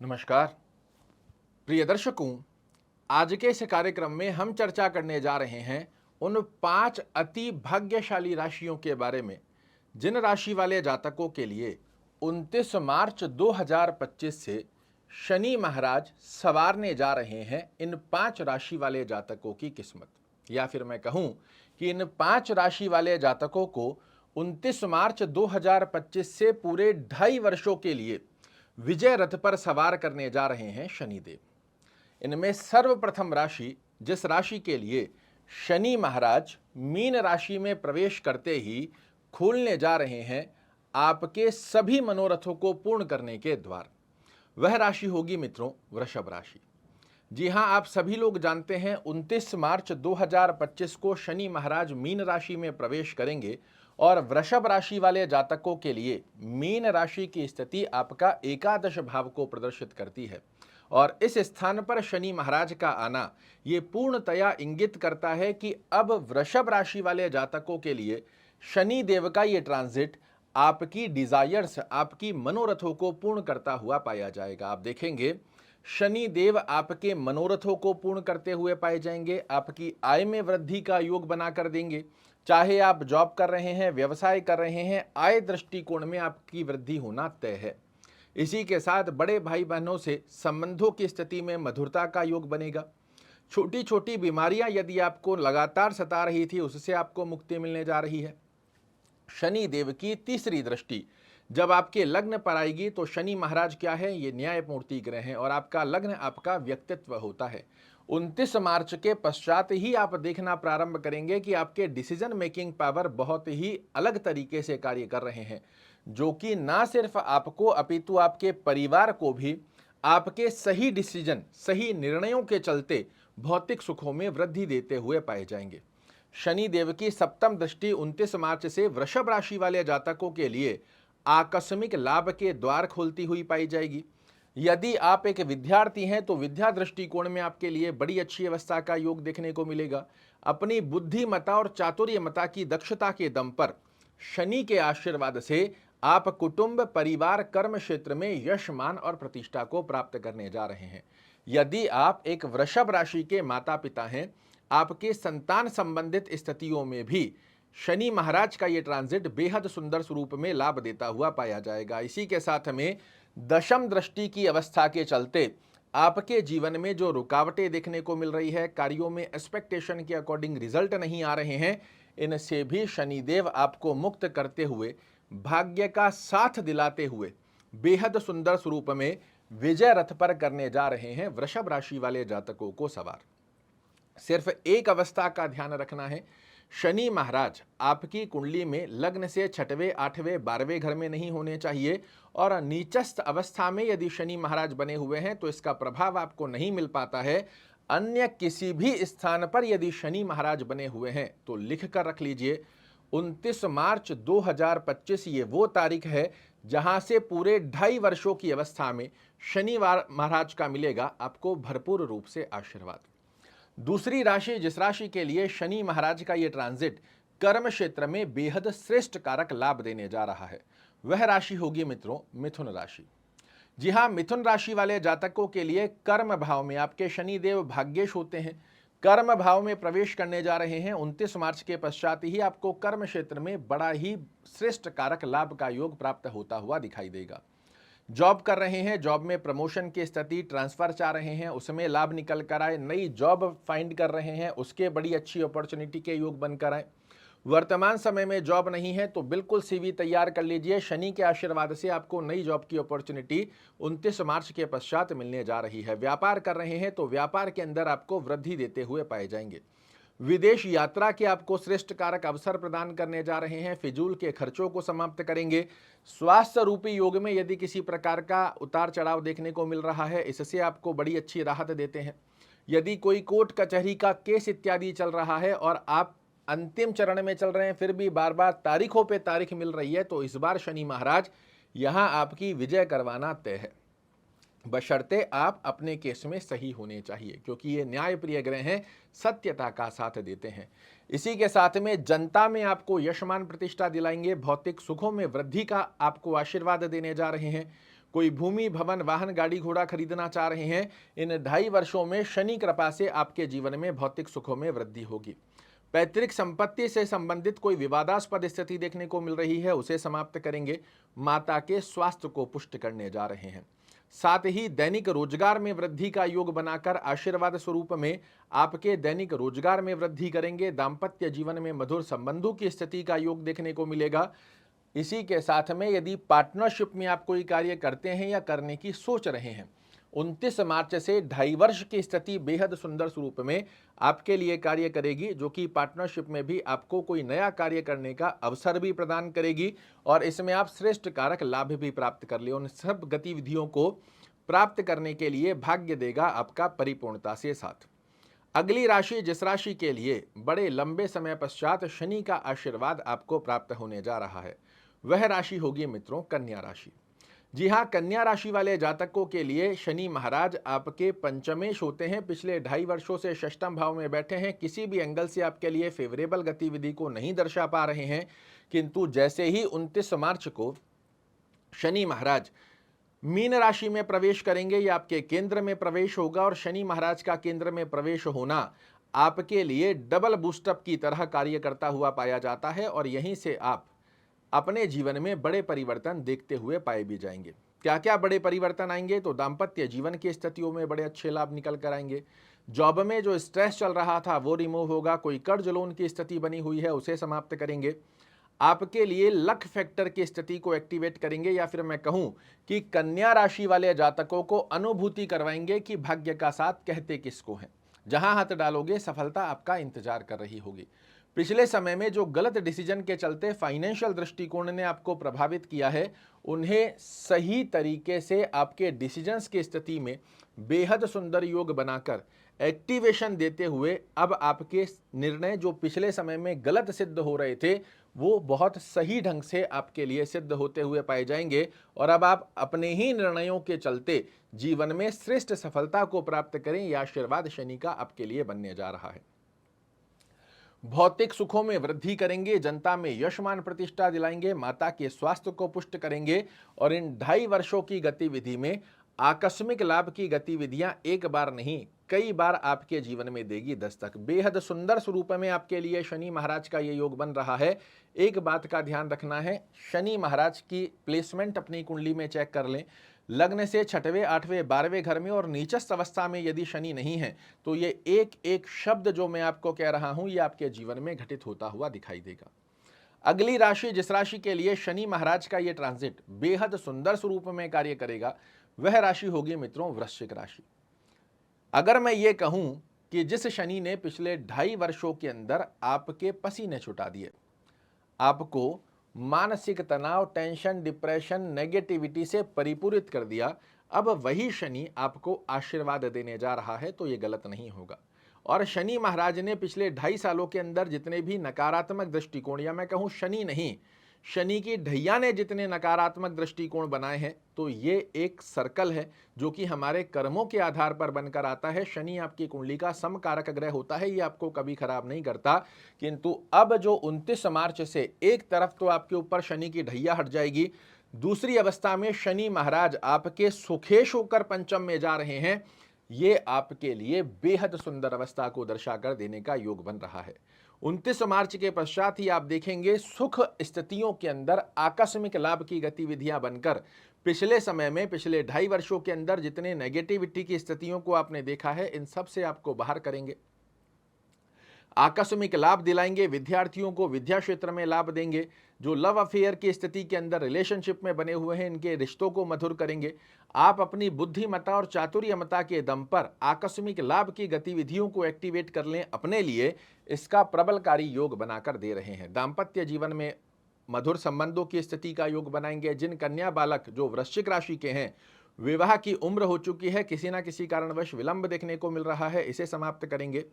नमस्कार प्रिय दर्शकों, आज के इस कार्यक्रम में हम चर्चा करने जा रहे हैं उन 5 अति भाग्यशाली राशियों के बारे में जिन राशि वाले जातकों के लिए 29 मार्च 2025 से शनि महाराज सवारने जा रहे हैं इन 5 राशि वाले जातकों की किस्मत। या फिर मैं कहूं कि इन 5 राशि वाले जातकों को 29 मार्च 2025 से पूरे 2.5 वर्षों के लिए विजय रथ पर सवार करने जा रहे हैं शनिदेव। इनमें सर्वप्रथम राशि, जिस राशि के लिए शनि महाराज मीन राशि में प्रवेश करते ही खोलने जा रहे हैं आपके सभी मनोरथों को पूर्ण करने के द्वार, वह राशि होगी मित्रों वृषभ राशि। जी हां, आप सभी लोग जानते हैं 29 मार्च 2025 को शनि महाराज मीन राशि में प्रवेश करेंगे और वृषभ राशि वाले जातकों के लिए मीन राशि की स्थिति आपका एकादश भाव को प्रदर्शित करती है और इस स्थान पर शनि महाराज का आना ये पूर्णतया इंगित करता है कि अब वृषभ राशि वाले जातकों के लिए शनि देव का ये ट्रांजिट आपकी डिजायर्स, आपकी मनोरथों को पूर्ण करता हुआ पाया जाएगा। आप देखेंगे शनि देव आपके मनोरथों को पूर्ण करते हुए पाए जाएंगे, आपकी आय में वृद्धि का योग बनाकर देंगे। चाहे आप जॉब कर रहे हैं, व्यवसाय कर रहे हैं, आय दृष्टिकोण में आपकी वृद्धि होना तय है। इसी के साथ बड़े भाई बहनों से संबंधों की स्थिति में मधुरता का योग बनेगा। छोटी छोटी बीमारियां यदि आपको लगातार सता रही थी, उससे आपको मुक्ति मिलने जा रही है। शनि देव की तीसरी दृष्टि जब आपके लग्न पर आएगी तो शनि महाराज क्या है, ये न्यायमूर्ति ग्रह हैं और आपका लग्न आपका व्यक्तित्व होता है। 29 मार्च के पश्चात ही आप देखना प्रारंभ करेंगे कि आपके डिसीजन मेकिंग पावर बहुत ही अलग तरीके से कार्य कर रहे हैं, जो कि ना सिर्फ आपको अपितु आपके परिवार को भी आपके सही डिसीजन, सही निर्णयों के चलते भौतिक सुखों में वृद्धि देते हुए पाए जाएंगे। शनि देव की सप्तम दृष्टि 29 मार्च से वृषभ राशि वाले जातकों के लिए आकस्मिक लाभ के द्वार खोलती हुई पाई जाएगी। यदि आप एक विद्यार्थी हैं तो विद्या दृष्टिकोण में आपके लिए बड़ी अच्छी अवस्था का योग देखने को मिलेगा। अपनी बुद्धिमता और चातुर्यमता की दक्षता के दम पर शनि के आशीर्वाद से आप कुटुंब, परिवार, कर्म क्षेत्र में यश, मान और प्रतिष्ठा को प्राप्त करने जा रहे हैं। यदि आप एक वृषभ राशि के माता पिता हैं, आपके संतान संबंधित स्थितियों में भी शनि महाराज का ये ट्रांजिट बेहद सुंदर स्वरूप में लाभ देता हुआ पाया जाएगा। इसी के साथ में दशम दृष्टि की अवस्था के चलते आपके जीवन में जो रुकावटें देखने को मिल रही है, कार्यों में एक्सपेक्टेशन के अकॉर्डिंग रिजल्ट नहीं आ रहे हैं, इनसे भी शनिदेव आपको मुक्त करते हुए, भाग्य का साथ दिलाते हुए बेहद सुंदर स्वरूप में विजय रथ पर करने जा रहे हैं वृषभ राशि वाले जातकों को सवार। सिर्फ एक अवस्था का ध्यान रखना है, शनि महाराज आपकी कुंडली में लग्न से 6वें, 8वें, 12वें घर में नहीं होने चाहिए और नीचस्थ अवस्था में यदि शनि महाराज बने हुए हैं तो इसका प्रभाव आपको नहीं मिल पाता है। अन्य किसी भी स्थान पर यदि शनि महाराज बने हुए हैं तो लिख कर रख लीजिए, 29 मार्च 2025 ये वो तारीख है जहां से पूरे 2.5 वर्षों की अवस्था में शनिवार महाराज का मिलेगा आपको भरपूर रूप से आशीर्वाद। दूसरी राशि, जिस राशि के लिए शनि महाराज का ये ट्रांजिट कर्म क्षेत्र में बेहद श्रेष्ठ कारक लाभ देने जा रहा है, वह राशि होगी मित्रों मिथुन राशि। जी हां, मिथुन राशि वाले जातकों के लिए कर्म भाव में आपके शनिदेव भाग्येश होते हैं। कर्म भाव में प्रवेश करने जा रहे हैं। 29 मार्च के पश्चात ही आपको कर्म क्षेत्र में बड़ा ही श्रेष्ठ कारक लाभ का योग प्राप्त होता हुआ दिखाई देगा। जॉब कर रहे हैं, जॉब में प्रमोशन की स्थिति, ट्रांसफर चाह रहे हैं, उसमें लाभ निकल कर आए, नई जॉब फाइंड कर रहे हैं, उसके बड़ी अच्छी अपॉर्चुनिटी के योग बनकर आए। वर्तमान समय में जॉब नहीं है तो बिल्कुल सीवी तैयार कर लीजिए, शनि के आशीर्वाद से आपको नई जॉब की अपॉर्चुनिटी 29 मार्च के पश्चात मिलने जा रही है। व्यापार कर रहे हैं तो व्यापार के अंदर आपको वृद्धि देते हुए पाए जाएंगे। विदेश यात्रा के आपको श्रेष्ठ कारक अवसर प्रदान करने जा रहे हैं। फिजूल के खर्चों को समाप्त करेंगे। स्वास्थ्य रूपी योग में यदि किसी प्रकार का उतार चढ़ाव देखने को मिल रहा है, इससे आपको बड़ी अच्छी राहत देते हैं। यदि कोई कोर्ट कचहरी का केस इत्यादि चल रहा है और आप अंतिम चरण में चल रहे हैं, फिर भी बार बार तारीखों पे तारीख मिल रही है, तो इस बार शनि महाराज यहां आपकी विजय करवाना तय है, बशर्ते आप अपने केस में सही होने चाहिए, क्योंकि ये न्याय प्रिय ग्रह हैं, सत्यता का साथ देते हैं। इसी के साथ में जनता में आपको यशमान प्रतिष्ठा दिलाएंगे, भौतिक सुखों में वृद्धि का आपको आशीर्वाद देने जा रहे हैं। कोई भूमि भवन वाहन गाड़ी घोड़ा खरीदना चाह रहे हैं, इन 2.5 वर्षों में शनि कृपा से आपके जीवन में भौतिक सुखों में वृद्धि होगी। पैतृक संपत्ति से संबंधित कोई विवादास्पद स्थिति देखने को मिल रही है, उसे समाप्त करेंगे। माता के स्वास्थ्य को पुष्ट करने जा रहे हैं। साथ ही दैनिक रोजगार में वृद्धि का योग बनाकर आशीर्वाद स्वरूप में आपके दैनिक रोजगार में वृद्धि करेंगे। दाम्पत्य जीवन में मधुर संबंधों की स्थिति का योग देखने को मिलेगा। इसी के साथ में यदि पार्टनरशिप में आप कोई कार्य करते हैं या करने की सोच रहे हैं, 29 मार्च से 2.5 वर्ष की स्थिति बेहद सुंदर स्वरूप में आपके लिए कार्य करेगी, जो कि पार्टनरशिप में भी आपको कोई नया कार्य करने का अवसर भी प्रदान करेगी और इसमें आप श्रेष्ठ कारक लाभ भी प्राप्त कर ले। उन सब गतिविधियों को प्राप्त करने के लिए भाग्य देगा आपका परिपूर्णता से साथ। अगली राशि, जिस राशि के लिए बड़े लंबे समय पश्चात शनि का आशीर्वाद आपको प्राप्त होने जा रहा है, वह राशि होगी मित्रों कन्या राशि। जी हाँ, कन्या राशि वाले जातकों के लिए शनि महाराज आपके पंचमेश होते हैं। पिछले 2.5 वर्षों से षष्ठम भाव में बैठे हैं। किसी भी एंगल से आपके लिए फेवरेबल गतिविधि को नहीं दर्शा पा रहे हैं, किंतु जैसे ही 29 मार्च को शनि महाराज मीन राशि में प्रवेश करेंगे, ये आपके केंद्र में प्रवेश होगा और शनि महाराज का केंद्र में प्रवेश होना आपके लिए डबल बूस्टअप की तरह कार्य करता हुआ पाया जाता है और यहीं से आप अपने जीवन में बड़े परिवर्तन देखते हुए पाए भी जाएंगे। क्या क्या बड़े परिवर्तन आएंगे? तो दाम्पत्य जीवन की स्थितियों में बड़े अच्छे लाभ निकल कर आएंगे। जॉब में जो स्ट्रेस चल रहा था वो रिमूव होगा। कोई कर्ज लोन की स्थिति बनी हुई है उसे समाप्त करेंगे। आपके लिए लक फैक्टर की स्थिति को एक्टिवेट करेंगे, या फिर मैं कहूं कि कन्या राशि वाले जातकों को अनुभूति करवाएंगे कि भाग्य का साथ कहते किसको है। जहां हाथ डालोगे सफलता आपका इंतजार कर रही होगी। पिछले समय में जो गलत डिसीजन के चलते फाइनेंशियल दृष्टिकोण ने आपको प्रभावित किया है, उन्हें सही तरीके से आपके डिसीजंस की स्थिति में बेहद सुंदर योग बनाकर एक्टिवेशन देते हुए अब आपके निर्णय जो पिछले समय में गलत सिद्ध हो रहे थे, वो बहुत सही ढंग से आपके लिए सिद्ध होते हुए पाए जाएंगे और अब आप अपने ही निर्णयों के चलते जीवन में श्रेष्ठ सफलता को प्राप्त करें। यह आशीर्वाद शनि का आपके लिए बनने जा रहा है। भौतिक सुखों में वृद्धि करेंगे, जनता में यश मान प्रतिष्ठा दिलाएंगे, माता के स्वास्थ्य को पुष्ट करेंगे और इन 2.5 वर्षों की गतिविधि में आकस्मिक लाभ की गतिविधियां एक बार नहीं कई बार आपके जीवन में देगी दस्तक। बेहद सुंदर स्वरूप में आपके लिए शनि महाराज का ये योग बन रहा है। एक बात का ध्यान रखना है, शनि महाराज की प्लेसमेंट अपनी कुंडली में चेक कर लें। लग्न से 6वें 8वें 12वें घर में और नीचस्थ अवस्था में यदि शनि नहीं है तो ये एक एक शब्द जो मैं आपको कह रहा हूं ये आपके जीवन में घटित होता हुआ दिखाई देगा। अगली राशि, जिस राशि के लिए शनि महाराज का ये ट्रांजिट बेहद सुंदर स्वरूप में कार्य करेगा, वह राशि होगी मित्रों वृश्चिक राशि। अगर मैं ये कहूं कि जिस शनि ने पिछले 2.5 वर्षों के अंदर आपके पसीने छुटा दिए, आपको मानसिक तनाव, टेंशन, डिप्रेशन, नेगेटिविटी से परिपूरित कर दिया, अब वही शनि आपको आशीर्वाद देने जा रहा है, तो ये गलत नहीं होगा। और शनि महाराज ने पिछले 2.5 सालों के अंदर जितने भी नकारात्मक दृष्टिकोण, या मैं कहूं शनि नहीं, शनि की ढैया ने जितने नकारात्मक दृष्टिकोण बनाए हैं, तो ये एक सर्कल है जो कि हमारे कर्मों के आधार पर बनकर आता है। शनि आपकी कुंडली का समकारक ग्रह होता है, ये आपको कभी खराब नहीं करता। किंतु अब जो 29 मार्च से एक तरफ तो आपके ऊपर शनि की ढैया हट जाएगी, दूसरी अवस्था में शनि महाराज आपके सुखेश होकर पंचम में जा रहे हैं। ये आपके लिए बेहद सुंदर अवस्था को दर्शाकर देने का योग बन रहा है। 29 मार्च के पश्चात ही आप देखेंगे सुख स्थितियों के अंदर आकस्मिक लाभ की गतिविधियां बनकर पिछले समय में, पिछले 2.5 वर्षों के अंदर जितने नेगेटिविटी की स्थितियों को आपने देखा है, इन सब से आपको बाहर करेंगे, आकस्मिक लाभ दिलाएंगे। विद्यार्थियों को विद्या क्षेत्र में लाभ देंगे। जो लव अफेयर की स्थिति के अंदर रिलेशनशिप में बने हुए हैं, इनके रिश्तों को मधुर करेंगे। आप अपनी बुद्धिमत्ता और चातुर्यमता के दम पर आकस्मिक लाभ की गतिविधियों को एक्टिवेट कर लें अपने लिए, इसका प्रबलकारी योग बनाकर दे रहे हैं। दाम्पत्य जीवन में मधुर संबंधों की स्थिति का योग बनाएंगे। जिन कन्या बालक जो वृश्चिक राशि के हैं, विवाह की उम्र हो चुकी है, किसी ना किसी कारणवश विलंब देखने को मिल रहा है, इसे समाप्त करेंगे।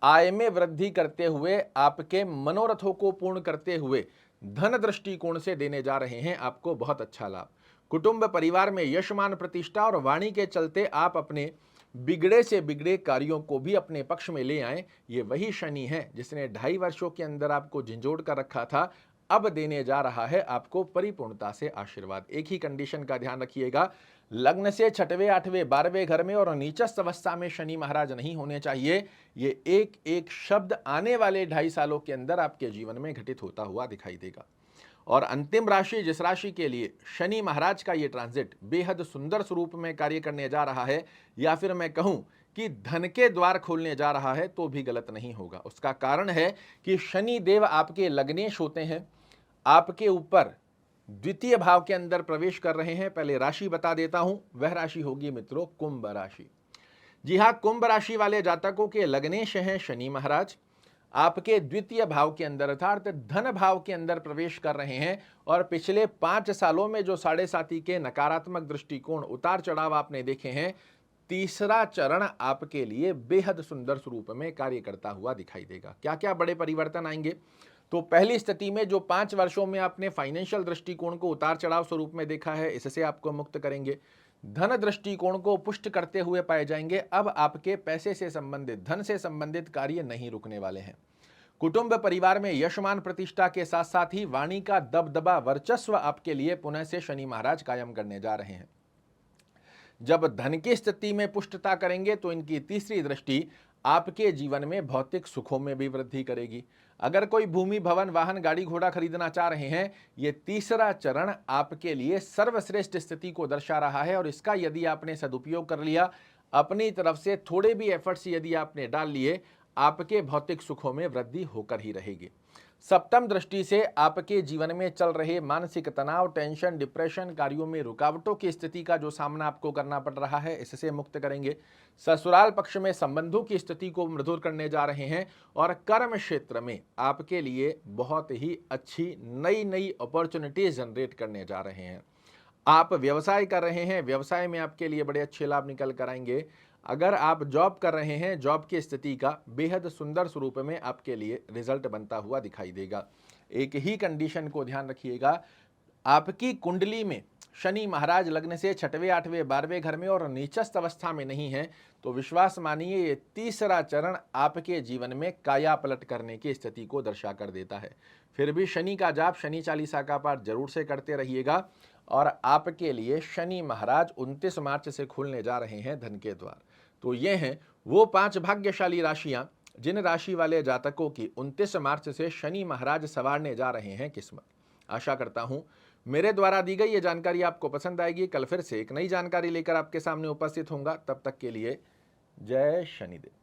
आय में वृद्धि करते हुए, आपके मनोरथों को पूर्ण करते हुए धन दृष्टिकोण से देने जा रहे हैं आपको बहुत अच्छा लाभ। कुटुंब परिवार में यशमान प्रतिष्ठा और वाणी के चलते आप अपने बिगड़े से बिगड़े कार्यों को भी अपने पक्ष में ले आए। ये वही शनि है जिसने 2.5 वर्षों के अंदर आपको झंझोड़ कर रखा था, अब देने जा रहा है आपको परिपूर्णता से आशीर्वाद। एक ही कंडीशन का ध्यान रखिएगा, लग्न से 6वें 8वें 12वें घर में और नीचस्थ अवस्था में शनि महाराज नहीं होने चाहिए। ये एक एक शब्द आने वाले 2.5 सालों के अंदर आपके जीवन में घटित होता हुआ दिखाई देगा। और अंतिम राशि, जिस राशि के लिए शनि महाराज का ये ट्रांजिट बेहद सुंदर स्वरूप में कार्य करने जा रहा है, या फिर मैं कहूं कि धन के द्वार खोलने जा रहा है, तो भी गलत नहीं होगा। उसका कारण है कि शनि देव आपके लग्नेश होते हैं, आपके ऊपर द्वितीय भाव के अंदर प्रवेश कर रहे हैं। पहले राशि बता देता हूं, वह राशि होगी मित्रों कुंभ राशि। जी हां, कुंभ राशि वाले जातकों के लग्नेश हैं शनि महाराज, आपके द्वितीय भाव के अंदर अर्थात धन भाव के अंदर प्रवेश कर रहे हैं। और पिछले 5 सालों में जो 7.5 के नकारात्मक दृष्टिकोण, उतार चढ़ाव आपने देखे हैं, तीसरा चरण आपके लिए बेहद सुंदर स्वरूप में कार्य करता हुआ दिखाई देगा। क्या क्या बड़े परिवर्तन आएंगे? तो पहली स्थिति में जो 5 वर्षों में आपने फाइनेंशियल दृष्टिकोण को उतार चढ़ाव स्वरूप में देखा है, इससे आपको मुक्त करेंगे। धन दृष्टिकोण को पुष्ट करते हुए पाए जाएंगे। अब आपके पैसे से संबंधित, धन से संबंधित कार्य नहीं रुकने वाले हैं। कुटुंब परिवार में यशमान प्रतिष्ठा के साथ साथ ही वाणी का दबदबा, वर्चस्व आपके लिए पुनः से शनि महाराज कायम करने जा रहे हैं। जब धन की स्थिति में पुष्टता करेंगे तो इनकी तीसरी दृष्टि आपके जीवन में भौतिक सुखों में भी वृद्धि करेगी। अगर कोई भूमि, भवन, वाहन, गाड़ी, घोड़ा खरीदना चाह रहे हैं, ये तीसरा चरण आपके लिए सर्वश्रेष्ठ स्थिति को दर्शा रहा है। और इसका यदि आपने सदुपयोग कर लिया, अपनी तरफ से थोड़े भी एफर्ट्स यदि आपने डाल लिए, आपके भौतिक सुखों में वृद्धि होकर ही रहेगी। सप्तम दृष्टि से आपके जीवन में चल रहे मानसिक तनाव, टेंशन, डिप्रेशन, कार्यों में रुकावटों की स्थिति का जो सामना आपको करना पड़ रहा है, इससे मुक्त करेंगे। ससुराल पक्ष में संबंधों की स्थिति को मधुर करने जा रहे हैं। और कर्म क्षेत्र में आपके लिए बहुत ही अच्छी नई नई अपॉर्चुनिटीज जनरेट करने जा रहे हैं। आप व्यवसाय कर रहे हैं, व्यवसाय में आपके लिए बड़े अच्छे लाभ निकल कर आएंगे। अगर आप जॉब कर रहे हैं, जॉब की स्थिति का बेहद सुंदर स्वरूप में आपके लिए रिजल्ट बनता हुआ दिखाई देगा। एक ही कंडीशन को ध्यान रखिएगा, आपकी कुंडली में शनि महाराज लग्न से 6वें 8वें 12वें घर में और नीचस्थ अवस्था में नहीं है, तो विश्वास मानिए ये तीसरा चरण आपके जीवन में काया पलट करने की स्थिति को दर्शा कर देता है। फिर भी शनि का जाप, शनि चालीसा का पाठ जरूर से करते रहिएगा। और आपके लिए शनि महाराज 29 मार्च से खुलने जा रहे हैं धन के द्वार। तो ये हैं वो 5 भाग्यशाली राशियां जिन राशि वाले जातकों की 29 मार्च से शनि महाराज संवारने जा रहे हैं किस्मत। आशा करता हूं मेरे द्वारा दी गई ये जानकारी आपको पसंद आएगी। कल फिर से एक नई जानकारी लेकर आपके सामने उपस्थित होऊंगा। तब तक के लिए जय शनिदेव।